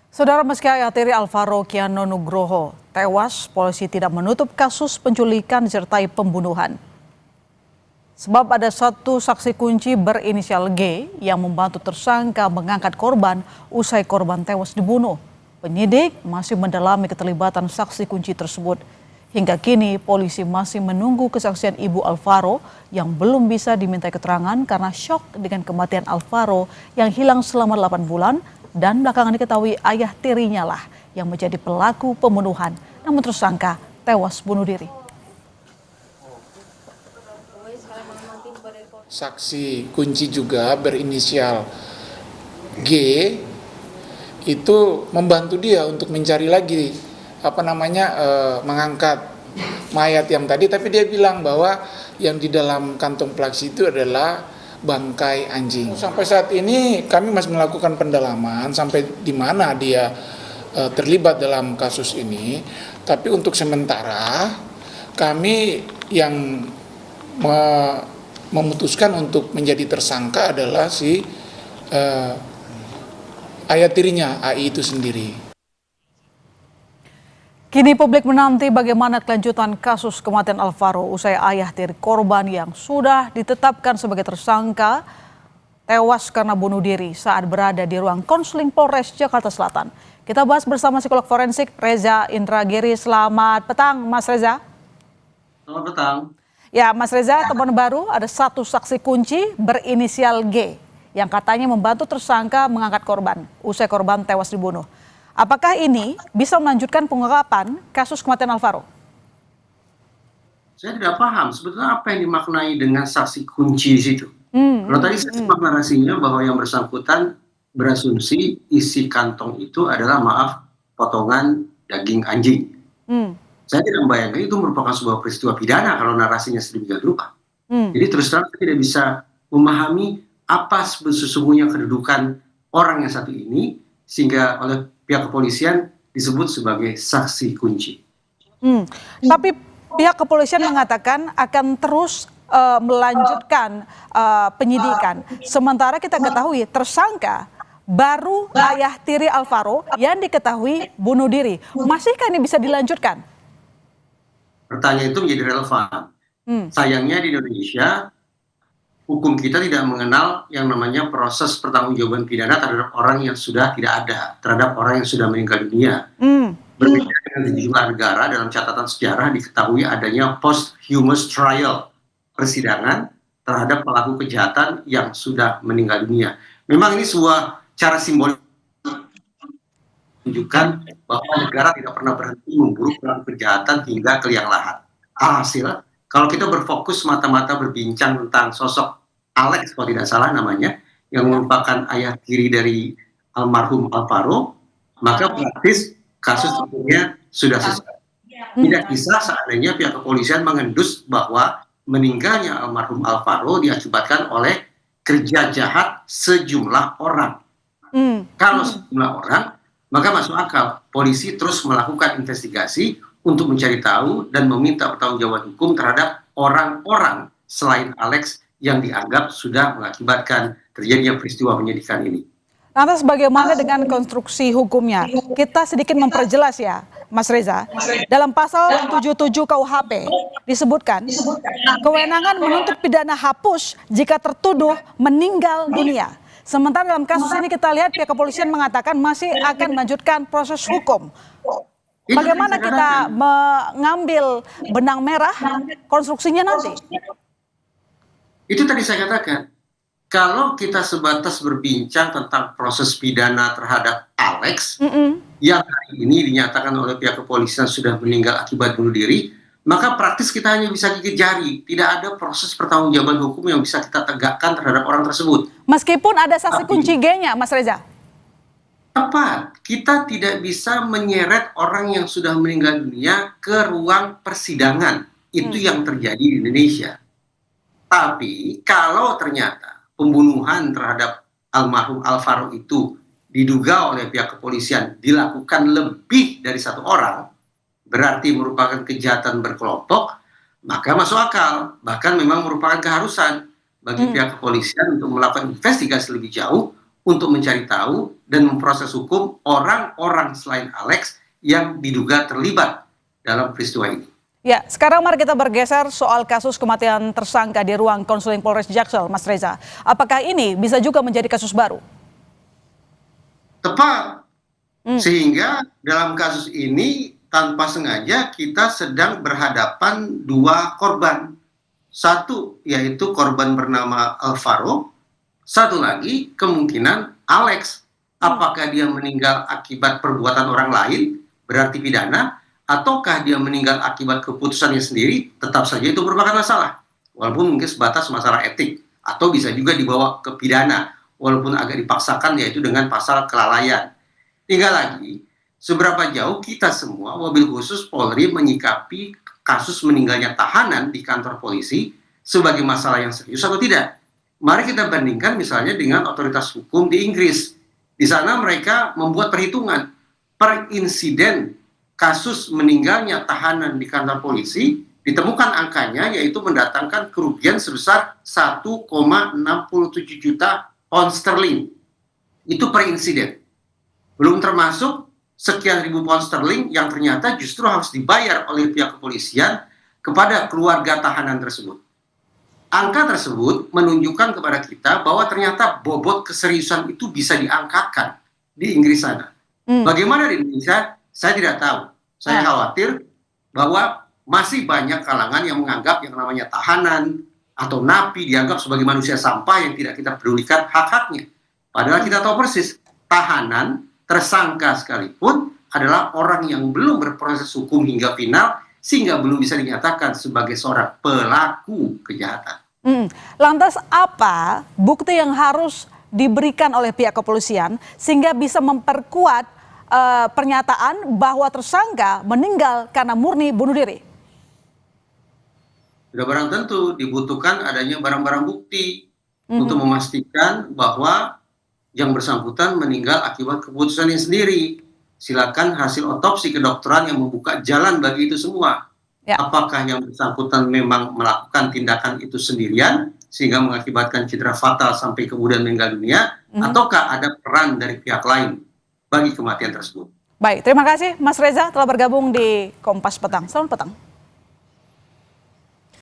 Saudara, meski ayah tiri Alvaro Kiano Nugroho tewas, polisi tidak menutup kasus penculikan disertai pembunuhan. Sebab ada satu saksi kunci berinisial G yang membantu tersangka mengangkat korban usai korban tewas dibunuh. Penyidik masih mendalami keterlibatan saksi kunci tersebut. Hingga kini polisi masih menunggu kesaksian ibu Alvaro yang belum bisa dimintai keterangan karena syok dengan kematian Alvaro yang hilang selama 8 bulan dan belakangan diketahui ayah tirinya lah yang menjadi pelaku pembunuhan, namun tersangka tewas bunuh diri. Saksi kunci juga berinisial G itu membantu dia untuk mencari lagi mengangkat mayat yang tadi, tapi dia bilang bahwa yang di dalam kantong plastik itu adalah bangkai anjing. Sampai saat ini kami masih melakukan pendalaman sampai di mana dia terlibat dalam kasus ini, tapi untuk sementara kami yang memutuskan untuk menjadi tersangka adalah si ayah tirinya AI itu sendiri. Kini publik menanti bagaimana kelanjutan kasus kematian Alvaro usai ayah tiri korban yang sudah ditetapkan sebagai tersangka tewas karena bunuh diri saat berada di ruang konseling Polres Jakarta Selatan. Kita bahas bersama psikolog forensik Reza Indragiri. Selamat petang, Mas Reza. Selamat petang. Ya, Mas Reza, temuan baru ada satu saksi kunci berinisial G yang katanya membantu tersangka mengangkat korban usai korban tewas dibunuh. Apakah ini bisa melanjutkan pengungkapan kasus kematian Alvaro? Saya tidak paham sebetulnya apa yang dimaknai dengan saksi kunci di situ. Kalau tadi saya simak narasinya bahwa yang bersangkutan berasumsi isi kantong itu adalah potongan daging anjing. Saya tidak membayangkan itu merupakan sebuah peristiwa pidana kalau narasinya sedemikian rupa. Jadi terus terang saya tidak bisa memahami apa sesungguhnya kedudukan orang yang satu ini sehingga oleh pihak kepolisian disebut sebagai saksi kunci. Tapi pihak kepolisian mengatakan akan terus melanjutkan penyidikan. Sementara kita ketahui tersangka baru ayah tiri Alvaro yang diketahui bunuh diri. Masihkah ini bisa dilanjutkan? Pertanyaan itu menjadi relevan. Sayangnya di Indonesia hukum kita tidak mengenal yang namanya proses pertanggungjawaban pidana terhadap orang yang sudah tidak ada, terhadap orang yang sudah meninggal dunia. Berbeda dengan sejumlah negara dalam catatan sejarah diketahui adanya posthumous trial, persidangan terhadap pelaku kejahatan yang sudah meninggal dunia. Memang ini sebuah cara simbolik menunjukkan bahwa negara tidak pernah berhenti memburu pelaku kejahatan hingga ke liang lahat. Alhasil, kalau kita berfokus mata-mata berbincang tentang sosok Alex, kalau tidak salah namanya, yang merupakan ayah tiri dari almarhum Alvaro, maka praktis kasus sebetulnya sudah selesai. Tidak bisa seandainya pihak kepolisian mengendus bahwa meninggalnya almarhum Alvaro diakibatkan oleh kerja jahat sejumlah orang. Kalau sejumlah orang, maka masuk akal polisi terus melakukan investigasi untuk mencari tahu dan meminta pertanggungjawaban hukum terhadap orang-orang selain Alex yang dianggap sudah mengakibatkan terjadinya peristiwa menyedihkan ini. Lantas bagaimana dengan konstruksi hukumnya? Kita sedikit memperjelas ya, Mas Reza. Dalam pasal 77 KUHP disebutkan kewenangan menuntut pidana hapus jika tertuduh meninggal dunia. Sementara dalam kasus ini kita lihat pihak kepolisian mengatakan masih akan melanjutkan proses hukum. Bagaimana kita mengambil benang merah konstruksinya nanti? Itu tadi saya katakan, kalau kita sebatas berbincang tentang proses pidana terhadap Alex, yang hari ini dinyatakan oleh pihak kepolisian sudah meninggal akibat bunuh diri, maka praktis kita hanya bisa gigit jari. Tidak ada proses pertanggungjawaban hukum yang bisa kita tegakkan terhadap orang tersebut. Meskipun ada saksi kunci G-nya, Mas Reza? Tepat, kita tidak bisa menyeret orang yang sudah meninggal dunia ke ruang persidangan. Itu yang terjadi di Indonesia. Tapi kalau ternyata pembunuhan terhadap almarhum Alvaro itu diduga oleh pihak kepolisian dilakukan lebih dari satu orang, berarti merupakan kejahatan berkelompok, maka masuk akal. Bahkan memang merupakan keharusan bagi pihak kepolisian untuk melakukan investigasi lebih jauh untuk mencari tahu dan memproses hukum orang-orang selain Alex yang diduga terlibat dalam peristiwa ini. Ya, sekarang mari kita bergeser soal kasus kematian tersangka di ruang konseling Polres Jaksel, Mas Reza. Apakah ini bisa juga menjadi kasus baru? Tepat. Sehingga dalam kasus ini tanpa sengaja kita sedang berhadapan dua korban. Satu yaitu korban bernama Alvaro, satu lagi kemungkinan Alex. Apakah dia meninggal akibat perbuatan orang lain, berarti pidana, ataukah dia meninggal akibat keputusannya sendiri, tetap saja itu merupakan masalah. Walaupun mungkin sebatas masalah etik, atau bisa juga dibawa ke pidana, walaupun agak dipaksakan yaitu dengan pasal kelalaian. Tinggal lagi, seberapa jauh kita semua, wabil khusus Polri menyikapi kasus meninggalnya tahanan di kantor polisi sebagai masalah yang serius atau tidak. Mari kita bandingkan misalnya dengan otoritas hukum di Inggris. Di sana mereka membuat perhitungan per insiden kasus meninggalnya tahanan di kantor polisi, ditemukan angkanya yaitu mendatangkan kerugian sebesar 1,67 juta pound sterling. Itu per insiden. Belum termasuk sekian ribu pound sterling yang ternyata justru harus dibayar oleh pihak kepolisian kepada keluarga tahanan tersebut. Angka tersebut menunjukkan kepada kita bahwa ternyata bobot keseriusan itu bisa diangkakan di Inggris sana. Bagaimana di Indonesia? Saya tidak tahu. Saya khawatir bahwa masih banyak kalangan yang menganggap yang namanya tahanan atau napi dianggap sebagai manusia sampah yang tidak kita pedulikan hak-haknya. Padahal kita tahu persis, tahanan, tersangka sekalipun adalah orang yang belum berproses hukum hingga final, sehingga belum bisa dinyatakan sebagai seorang pelaku kejahatan. Lantas apa bukti yang harus diberikan oleh pihak kepolisian sehingga bisa memperkuat pernyataan bahwa tersangka meninggal karena murni bunuh diri? Sudah barang tentu dibutuhkan adanya barang-barang bukti untuk memastikan bahwa yang bersangkutan meninggal akibat keputusannya sendiri. Silakan hasil otopsi kedokteran yang membuka jalan bagi itu semua. Ya. Apakah yang bersangkutan memang melakukan tindakan itu sendirian sehingga mengakibatkan cedera fatal sampai kemudian meninggal dunia, ataukah ada peran dari pihak lain bagi kematian tersebut. Baik, terima kasih Mas Reza telah bergabung di Kompas Petang. Selamat petang.